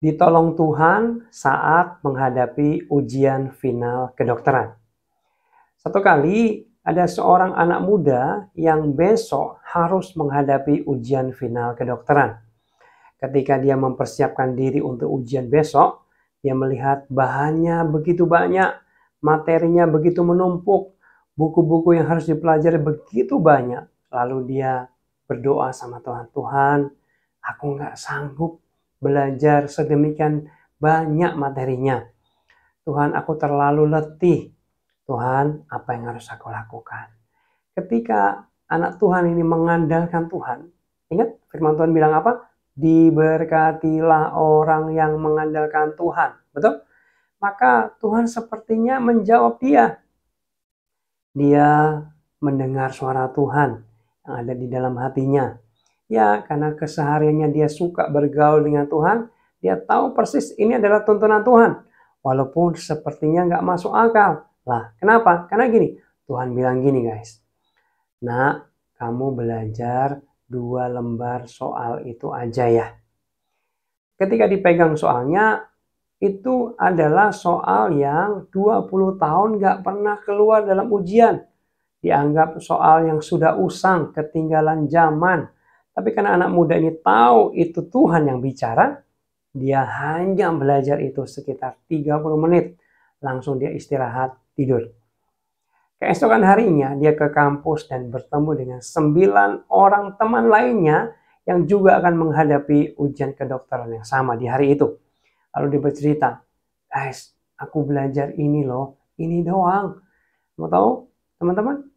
Ditolong Tuhan saat menghadapi ujian final kedokteran. Satu kali ada seorang anak muda yang besok harus menghadapi ujian final kedokteran. Ketika dia mempersiapkan diri untuk ujian besok, dia melihat bahannya begitu banyak, materinya begitu menumpuk, buku-buku yang harus dipelajari begitu banyak. Lalu dia berdoa sama Tuhan, Tuhan, aku nggak sanggup belajar sedemikian banyak materinya. Tuhan, aku terlalu letih. Tuhan, apa yang harus aku lakukan? Ketika anak Tuhan ini mengandalkan Tuhan, ingat firman Tuhan bilang apa? Diberkatilah orang yang mengandalkan Tuhan. Betul? Maka Tuhan sepertinya menjawab dia. Dia mendengar suara Tuhan yang ada di dalam hatinya. Ya, karena kesehariannya dia suka bergaul dengan Tuhan, dia tahu persis ini adalah tuntunan Tuhan. Walaupun sepertinya nggak masuk akal. Lah, kenapa? Karena gini, Tuhan bilang gini guys. Nak, kamu belajar 2 lembar soal itu aja ya. Ketika dipegang soalnya, itu adalah soal yang 20 tahun nggak pernah keluar dalam ujian. Dianggap soal yang sudah usang, ketinggalan zaman. Tapi karena anak muda ini tahu itu Tuhan yang bicara, dia hanya belajar itu sekitar 30 menit. Langsung dia istirahat, tidur. Keesokan harinya dia ke kampus dan bertemu dengan 9 orang teman lainnya yang juga akan menghadapi ujian kedokteran yang sama di hari itu. Lalu dia bercerita, guys, aku belajar ini loh, ini doang. Mau tahu teman-teman?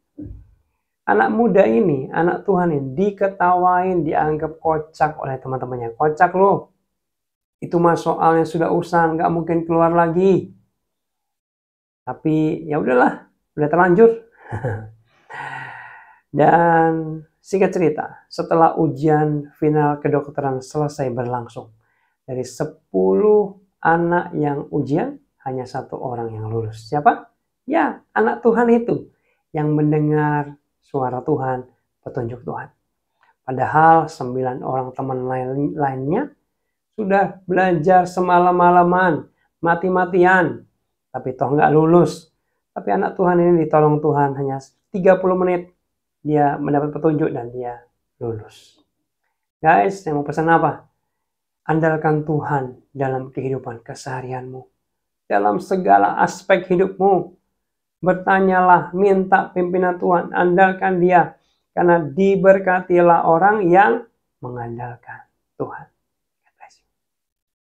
Anak muda ini, anak Tuhan ini diketawain, dianggap kocak oleh teman-temannya. Kocak loh, itu mah soal yang sudah usang, nggak mungkin keluar lagi. Tapi ya udahlah, udah terlanjur. Dan singkat cerita, setelah ujian final kedokteran selesai berlangsung, dari 10 anak yang ujian, hanya 1 orang yang lulus. Siapa? Ya, anak Tuhan itu yang mendengar suara Tuhan, petunjuk Tuhan. Padahal 9 orang teman lainnya sudah belajar semalam-malaman, mati-matian, tapi toh nggak lulus. Tapi anak Tuhan ini ditolong Tuhan hanya 30 menit, dia mendapat petunjuk dan dia lulus. Guys, yang mau pesan apa? Andalkan Tuhan dalam kehidupan keseharianmu, dalam segala aspek hidupmu. Bertanyalah, minta pimpinan Tuhan, andalkan Dia, karena diberkatilah orang yang mengandalkan Tuhan.